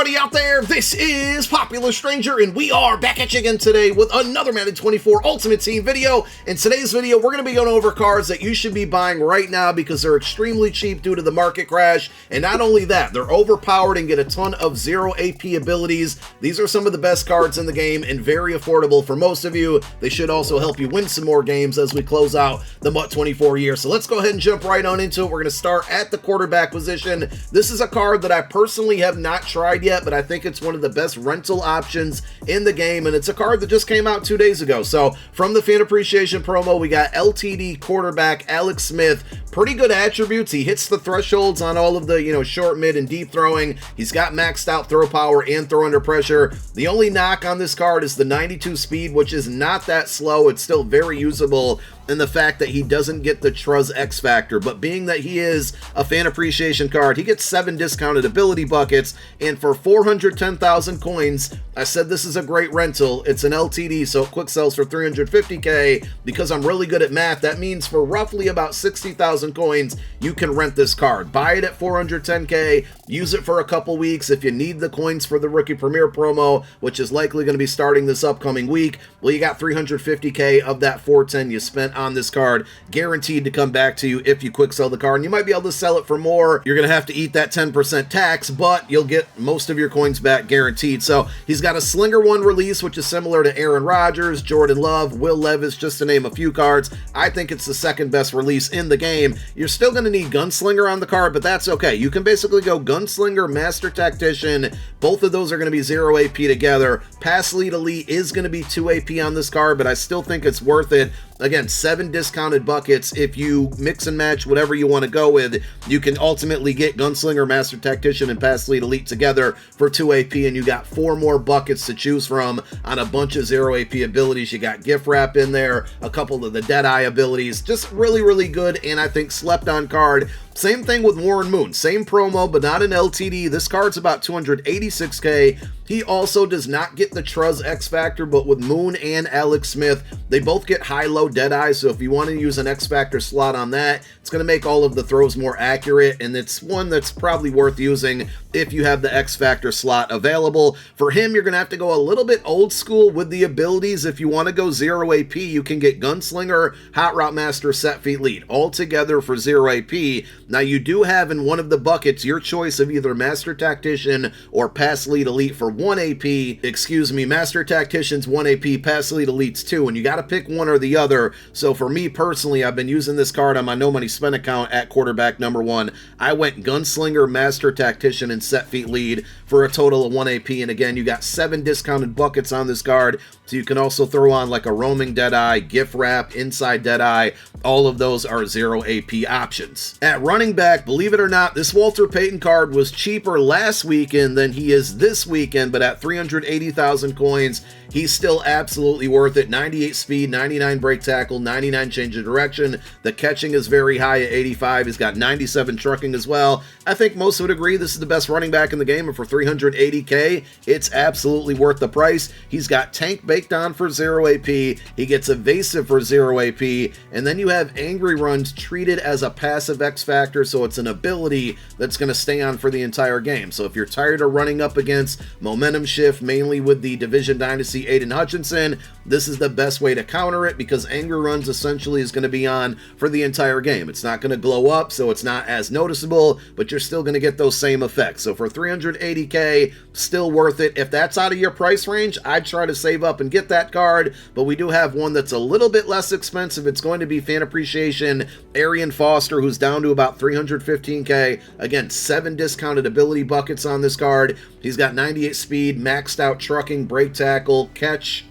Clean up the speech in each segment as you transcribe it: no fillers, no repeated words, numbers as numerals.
everybody out there, this is Popular Stranger, and we are back at you again today with another Madden 24 Ultimate Team video. In today's video, we're going to be going over cards that you should be buying right now because they're extremely cheap due to the market crash, and not only that, they're overpowered and get a ton of 0 AP abilities. These are some of the best cards in the game and very affordable for most of you. They should also help you win some more games as we close out the MUT 24 year. So let's go ahead and jump right on into it. We're going to start at the quarterback position. This is a card that I personally have not tried yet, but I think it's one of the best rental options in the game, and it's a card that just came out 2 days ago. So from the fan appreciation promo, we got LTD quarterback Alex Smith. Pretty good attributes. He hits the thresholds on all of the, short, mid, and deep throwing. He's got maxed out throw power and throw under pressure. The only knock on this card is the 92 speed, which is not that slow. It's still very usable, and the fact that he doesn't get the Truz X Factor. But being that he is a fan appreciation card, he gets 7 discounted ability buckets, and for 410,000 coins, I said this is a great rental. It's an LTD, so it quick sells for 350k. Because I'm really good at math, that means for roughly about 60,000 coins, you can rent this card. Buy it at 410k, use it for a couple weeks. If you need the coins for the Rookie Premier promo, which is likely going to be starting this upcoming week, well, you got 350k of that 410 you spent on this card guaranteed to come back to you if you quick sell the card. And you might be able to sell it for more. You're going to have to eat that 10% tax, but you'll get most of your coins back guaranteed. So he's got a Slinger 1 release, which is similar to Aaron Rodgers, Jordan Love, Will Levis, just to name a few cards. I think it's the second best release in the game. You're still going to need Gunslinger on the card, but that's okay. You can basically go Gunslinger, Master Tactician. Both of those are going to be 0 AP together. Pass Lead Elite is going to be 2 AP on this card, but I still think it's worth it. Again, 7 discounted buckets. If you mix and match whatever you want to go with, you can ultimately get Gunslinger, Master Tactician, and Pass Lead Elite together for 2 AP, and you got 4 more buckets to choose from on a bunch of 0 AP abilities. You got Gift Wrap in there, a couple of the Deadeye abilities. Just really, really good, and I think slept on card. Same thing with Warren Moon. Same promo, but not an LTD. This card's about 286k. He also does not get the Truz X Factor, but with Moon and Alex Smith, they both get high-low Deadeye, so if you want to use an X Factor slot on that, it's going to make all of the throws more accurate, and it's one that's probably worth using if you have the X Factor slot available. For him, you're going to have to go a little bit old school with the abilities. If you want to go 0 AP, you can get Gunslinger, Hot Route Master, Set Feet Lead, all together for 0 AP. Now, you do have in one of the buckets your choice of either Master Tactician or Pass Lead Elite for 1 AP. Excuse me, Master Tactician's 1 AP, Pass Lead Elite's 2, and you got to pick one or the other. So for me personally, I've been using this card on my No Money Spent account at quarterback number 1. I went Gunslinger, Master Tactician, and Set Feet Lead for a total of 1 AP. And again, you got 7 discounted buckets on this card, so you can also throw on like a Roaming Deadeye, Gift Wrap, Inside Deadeye. All of those are 0 AP options. At running back, believe it or not, this Walter Payton card was cheaper last weekend than he is this weekend, but at 380,000 coins, he's still absolutely worth it. 98 speed, 99 break tackle, 99 change of direction. The catching is very high at 85. He's got 97 trucking as well. I think most would agree this is the best running back in the game, and for 380k, it's absolutely worth the price. He's got Tank baked on for 0 AP. He gets Evasive for 0 AP, and then you have Angry Runs treated as a passive X Factor, so it's an ability that's going to stay on for the entire game. So if you're tired of running up against Momentum Shift, mainly with the Division Dynasty Aiden Hutchinson, this is the best way to counter it because Angry Runs essentially is going to be on for the entire game. It's not going to glow up, so it's not as noticeable, but you're still going to get those same effects. So for 380k, still worth it. If that's out of your price range, I'd try to save up and get that card, but we do have one that's a little bit less expensive. It's going to be Fan Appreciation Arian Foster, who's down to about 315k. Again, 7 discounted ability buckets on this card. He's got 98 speed, maxed out trucking, break tackle, catch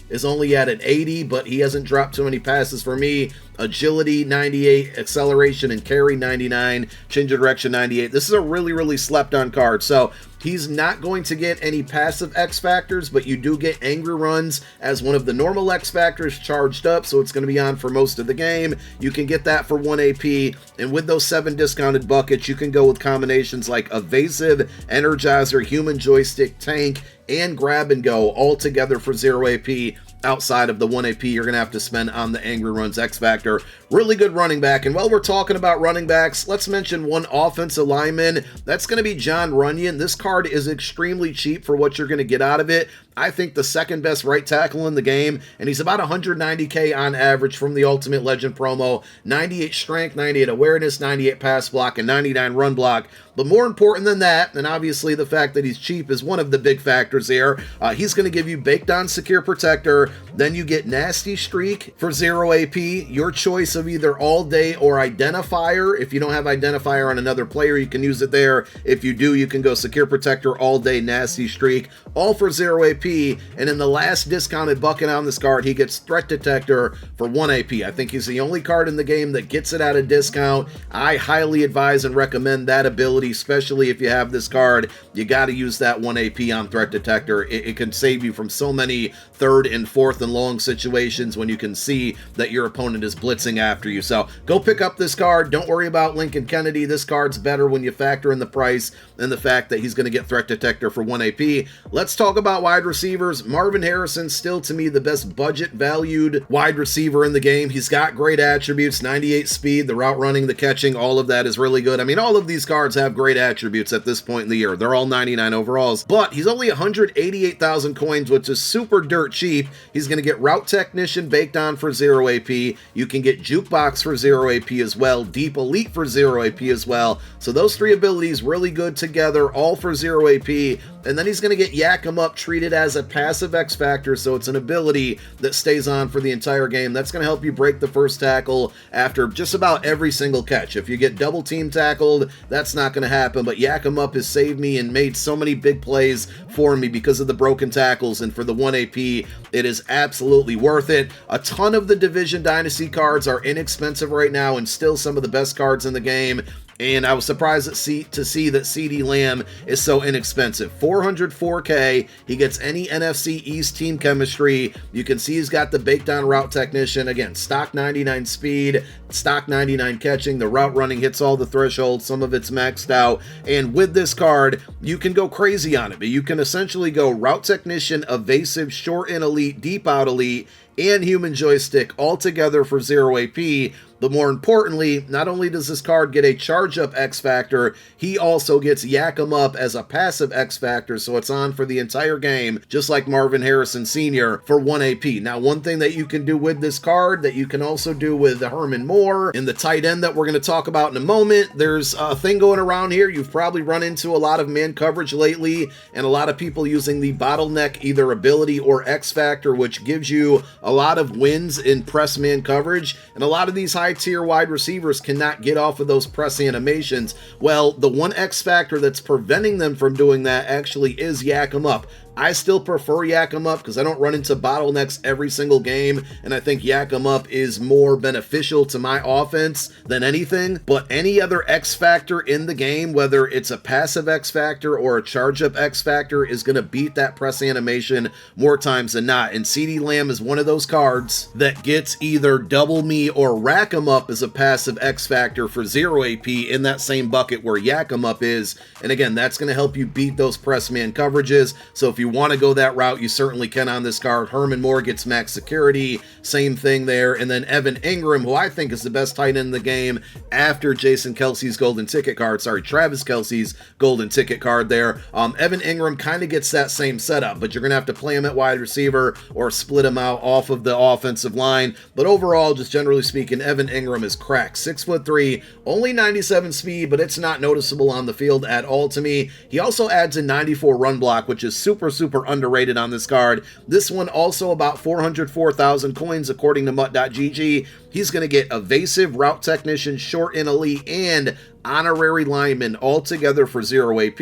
is only at an 80, but he hasn't dropped too many passes for me. Agility 98, acceleration and carry 99, change of direction 98. This is a really, really slept on card. So he's not going to get any passive X Factors, but you do get Angry Runs as one of the normal X Factors charged up, so it's going to be on for most of the game. You can get that for 1 AP, and with those 7 discounted buckets, you can go with combinations like Evasive, Energizer, Human Joystick, Tank, and Grab and Go, all together for 0 AP. Outside of the 1 AP you're going to have to spend on the Angry Runs X Factor. Really good running back. And while we're talking about running backs, let's mention one offensive lineman. That's going to be John Runyon. This card is extremely cheap for what you're going to get out of it. I think the second best right tackle in the game, and he's about 190K on average from the Ultimate Legend promo. 98 strength, 98 awareness, 98 pass block, and 99 run block. But more important than that, and obviously the fact that he's cheap is one of the big factors here, he's going to give you Baked On Secure Protector, then you get Nasty Streak for 0 AP, your choice of either All Day or Identifier. If you don't have Identifier on another player, you can use it there. If you do, you can go Secure Protector, All Day, Nasty Streak, all for 0 AP, and in the last discounted bucket on this card, he gets Threat Detector for 1 AP. I think he's the only card in the game that gets it at a discount. I highly advise and recommend that ability, especially if you have this card. You got to use that 1 AP on Threat Detector. It can save you from so many third and fourth and long situations when you can see that your opponent is blitzing after you. So go pick up this card. Don't worry about Lincoln Kennedy. This card's better when you factor in the price and the fact that he's going to get Threat Detector for 1 AP. Let's talk about wide receivers. Marvin Harrison, still to me the best budget valued wide receiver in the game. He's got great attributes, 98 speed, the route running, the catching, all of that is really good. I mean, all of these cards have great attributes at this point in the year. They're all 99 overalls, but he's only 188,000 coins, which is super dirt cheap. He's going to get Route Technician baked on for 0 AP. You can get Jukebox for 0 AP as well, Deep Elite for 0 AP as well. So those three abilities really good together, all for 0 AP. And then he's going to get Yak 'em Up treated as a passive X Factor, so it's an ability that stays on for the entire game. That's going to help you break the first tackle after just about every single catch. If you get double team tackled, that's not going to happen, but Yak 'em Up has saved me and made so many big plays for me because of the broken tackles, and for the 1 AP, it is absolutely worth it. A ton of the Division Dynasty cards are inexpensive right now and still some of the best cards in the game. And I was surprised to see that CeeDee Lamb is so inexpensive. 404K. He gets any NFC East team chemistry. You can see he's got the baked on route technician. Again, stock 99 speed, stock 99 catching. The route running hits all the thresholds. Some of it's maxed out. And with this card, you can go crazy on it. But you can essentially go route technician, evasive, short in elite, deep out elite, and human joystick all together for 0 AP. But more importantly, not only does this card get a charge-up X Factor, he also gets Yak 'em Up as a passive X Factor, so it's on for the entire game, just like Marvin Harrison Sr. for 1 AP. Now, one thing that you can do with this card that you can also do with the Herman Moore and the tight end that we're going to talk about in a moment, there's a thing going around here. You've probably run into a lot of man coverage lately, and a lot of people using the bottleneck either ability or X Factor, which gives you a lot of wins in press man coverage, and a lot of these high-tier wide receivers cannot get off of those press animations. Well, the one X Factor that's preventing them from doing that actually is Yak 'em Up. I still prefer Yak 'em Up because I don't run into bottlenecks every single game, and I think Yak 'em Up is more beneficial to my offense than anything. But any other X Factor in the game, whether it's a passive X Factor or a charge-up X Factor, is going to beat that press animation more times than not. And CeeDee Lamb is one of those cards that gets either Double Me or Rack 'em Up as a passive X Factor for 0 AP in that same bucket where Yak 'em Up is. And again, that's going to help you beat those press man coverages. So if you want to go that route, you certainly can on this card. Herman Moore gets max security, same thing there. And then Evan Ingram, who I think is the best tight end in the game after Jason Kelsey's golden ticket card, Travis Kelsey's golden ticket card there. Evan Ingram kind of gets that same setup, but you're going to have to play him at wide receiver or split him out off of the offensive line. But overall, just generally speaking, Evan Ingram is cracked. 6'3", only 97 speed, but it's not noticeable on the field at all to me. He also adds a 94 run block, which is super underrated on this card. This one also about 404,000 coins according to Mutt.gg. He's going to get evasive, route technician, short and elite, and honorary lineman all together for 0 AP.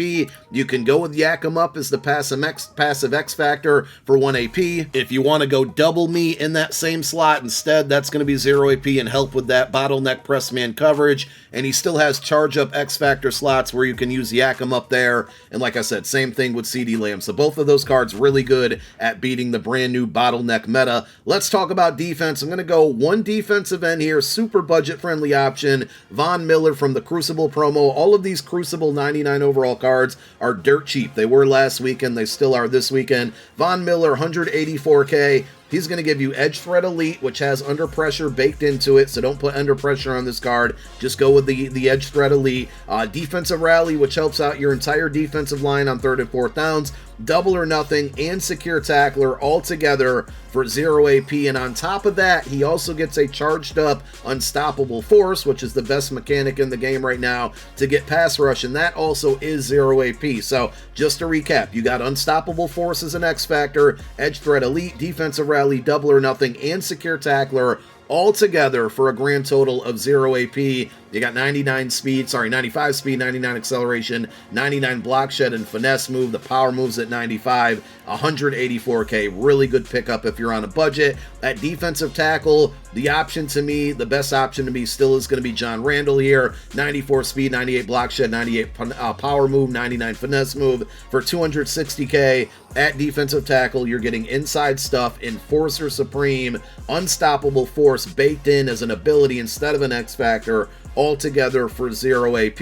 You can go with Yak 'em Up as the passive X Factor for 1 AP. If you want to go Double Me in that same slot instead, that's going to be 0 AP and help with that bottleneck press man coverage. And he still has charge up X Factor slots where you can use Yak 'em Up there. And like I said, same thing with CeeDee Lamb. So both of those cards really good at beating the brand new bottleneck meta. Let's talk about defense. I'm going to go one defensive end here, super budget friendly option. Von Miller from the Crucible promo. All of these Crucible 99 overall cards are dirt cheap. They were last weekend. They still are this weekend. Von Miller, 184K. he's going to give you Edge Threat Elite, which has Under Pressure baked into it, so don't put Under Pressure on this card. Just go with the Edge Threat Elite. Defensive Rally, which helps out your entire defensive line on 3rd and 4th downs. Double or Nothing, and Secure Tackler all together for 0 AP. And on top of that, he also gets a charged up Unstoppable Force, which is the best mechanic in the game right now to get pass rush, and that also is 0 AP. So just to recap, you got Unstoppable Force as an X Factor, Edge Threat Elite, Defensive Rally, Double or Nothing, and Secure Tackler all together for a grand total of 0 AP. You got 95 speed, 99 acceleration, 99 block shed and finesse move. The power moves at 95, 184K. Really good pickup if you're on a budget. At defensive tackle, the option to me, the best option to me still is going to be John Randall here. 94 speed, 98 block shed, 98 power move, 99 finesse move for 260K. At defensive tackle, you're getting inside stuff, Enforcer Supreme, Unstoppable Force baked in as an ability instead of an X Factor, all together for 0 AP.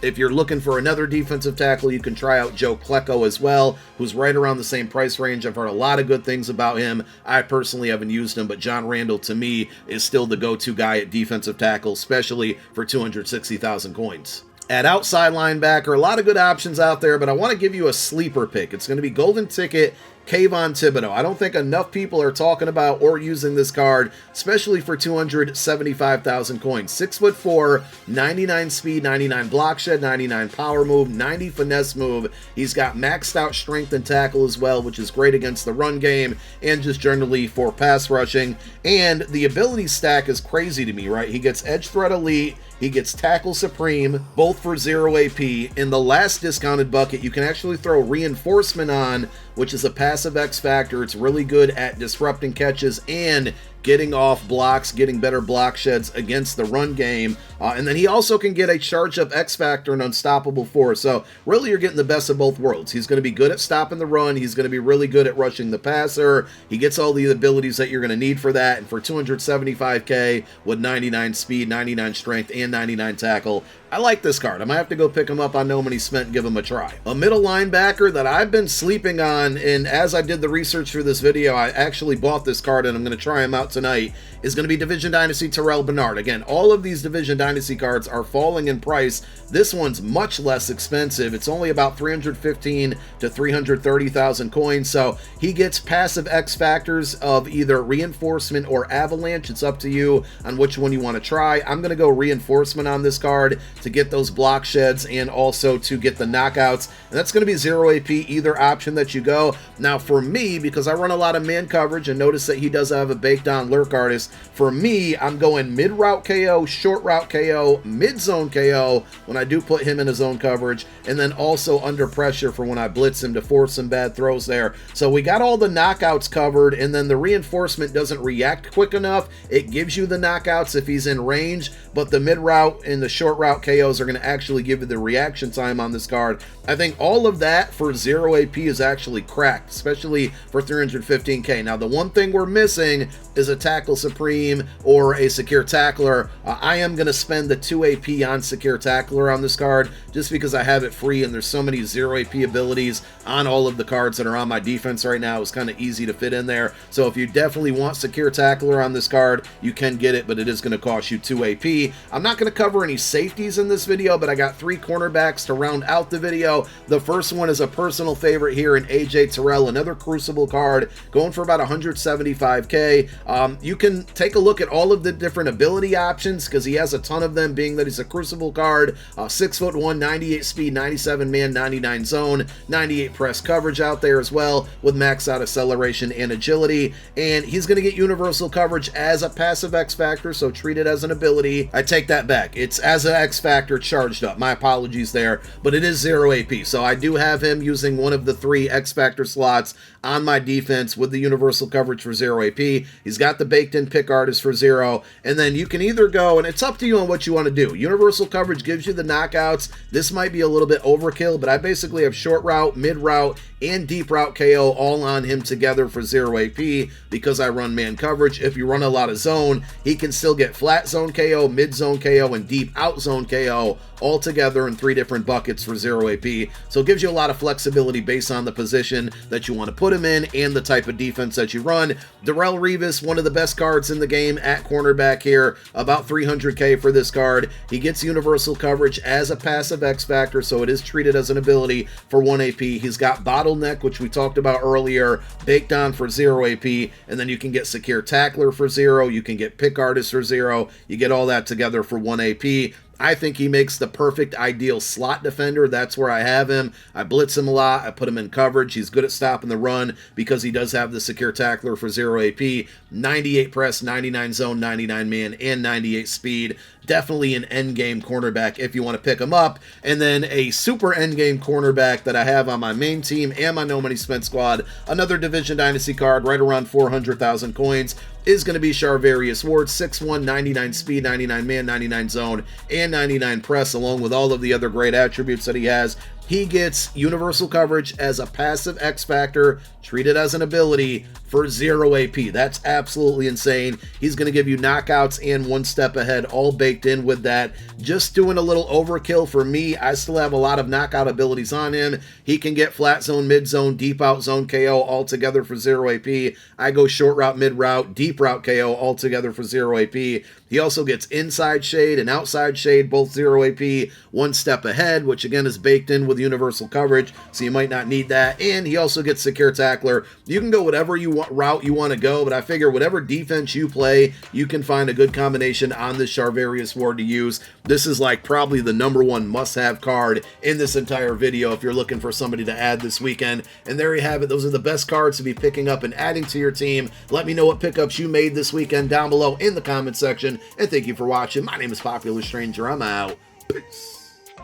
If you're looking for another defensive tackle, you can try out Joe Klecko as well, who's right around the same price range. I've heard a lot of good things about him. I personally haven't used him, but John Randall to me is still the go-to guy at defensive tackle, especially for 260,000 coins. At outside linebacker, a lot of good options out there, but I want to give you a sleeper pick. It's going to be Golden Ticket, Kayvon Thibodeau. I don't think enough people are talking about or using this card, especially for 275,000 coins. 6'4", 99 speed, 99 block shed, 99 power move, 90 finesse move. He's got maxed out strength and tackle as well, which is great against the run game and just generally for pass rushing. And the ability stack is crazy to me, right? He gets Edge Threat Elite, he gets Tackle Supreme, both for 0 AP. In the last discounted bucket, you can actually throw Reinforcement on, which is a passive X Factor. It's really good at disrupting catches and getting off blocks, getting better block sheds against the run game. And then he also can get a charge up X Factor and Unstoppable Force. So really you're getting the best of both worlds. He's going to be good at stopping the run. He's going to be really good at rushing the passer. He gets all the abilities that you're going to need for that. And for 275K with 99 speed, 99 strength, and 99 tackle, I like this card. I might have to go pick him up on No Money Spent and give him a try. A middle linebacker that I've been sleeping on, and as I did the research for this video, I actually bought this card and I'm going to try him out tonight, is going to be Division Dynasty Terrell Bernard. Again, all of these Division Dynasty cards are falling in price. This one's much less expensive. It's only about 315 to 330,000 coins, so he gets passive X Factors of either Reinforcement or Avalanche. It's up to you on which one you want to try. I'm going to go Reinforcement on this card to get those block sheds and also to get the knockouts, and that's going to be 0 AP either option that you go. Now for me, because I run a lot of man coverage and notice that he does have a baked on lurk artist, for me I'm going mid route KO, short route KO, mid zone KO when I do put him in a zone coverage, and then also under pressure for when I blitz him to force some bad throws there. So we got all the knockouts covered, and then the Reinforcement doesn't react quick enough. It gives you the knockouts if he's in range, but the mid route and the short route KOs are going to actually give you the reaction time on this card. I think all of that for 0 AP is actually cracked, especially for 315K. Now the one thing we're missing is a Tackle Supreme or a Secure Tackler. I am going to spend the 2 AP on Secure Tackler on this card just because I have it free and there's so many 0 AP abilities on all of the cards that are on my defense right now. It's kind of easy to fit in there. So if you definitely want Secure Tackler on this card, you can get it, but it is going to cost you 2 AP. I'm not going to cover any safeties in this video, but I got 3 cornerbacks to round out the video. The first one is a personal favorite here in AJ Terrell, another Crucible card, going for about 175K. You can take a look at all of the different ability options because he has a ton of them, being that he's a Crucible card. 6'1", 98 speed, 97 man, 99 zone, 98 press coverage out there as well with max out acceleration and agility. And he's going to get universal coverage as a passive X Factor, so treat it as an ability. I take that back. It's as an X Factor charged up. My apologies there, but it is 0 AP. So I do have him using one of the 3 X Factor slots on my defense with the universal coverage for 0 AP. He's got the baked in pick artist for 0, and then you can either go, and it's up to you on what you want to do. Universal coverage gives you the knockouts. This might be a little bit overkill, but I basically have short route, mid route, and deep route KO all on him together for 0 AP because I run man coverage. If you run a lot of zone, he can still get flat zone KO, mid zone KO, and deep out zone KO all together in 3 different buckets for 0 AP. So it gives you a lot of flexibility based on the position that you want to put him in and the type of defense that you run. Darrelle Revis, one of the best cards in the game at cornerback here, about 300K for this card. He gets universal coverage as a passive X factor, so it is treated as an ability for 1 AP. He's got bottleneck, which we talked about earlier, baked on for 0 AP, and then you can get secure tackler for 0, you can get pick artist for 0, you get all that together for 1 AP. I think he makes the perfect ideal slot defender. That's where I have him. I blitz him a lot. I put him in coverage. He's good at stopping the run because he does have the secure tackler for 0 AP, 98 press, 99 zone, 99 man, and 98 speed. Definitely an endgame cornerback if you want to pick him up. And then a super endgame cornerback that I have on my main team and my No Money Spent squad, another Division Dynasty card right around 400,000 coins, is going to be Charvarius Ward, 6'1", 99 speed, 99 man, 99 zone, and 99 press, along with all of the other great attributes that he has. He gets universal coverage as a passive X factor, treated as an ability for 0 AP. That's absolutely insane. He's going to give you knockouts and 1 step ahead, all baked in with that. Just doing a little overkill for me. I still have a lot of knockout abilities on him. He can get flat zone, mid zone, deep out zone KO all together for 0 AP. I go short route, mid route, deep route KO all together for 0 AP. He also gets inside shade and outside shade, both 0 AP, 1 step ahead, which again is baked in with universal coverage, so you might not need that. And he also gets secure tackler. You can go whatever route you want to go, but I figure whatever defense you play, you can find a good combination on this Charvarius Ward to use. This is like probably the #1 must-have card in this entire video if you're looking for somebody to add this weekend. And there you have it. Those are the best cards to be picking up and adding to your team. Let me know what pickups you made this weekend down below in the comment section. And thank you for watching. My name is Popular Stranger. I'm out. Peace.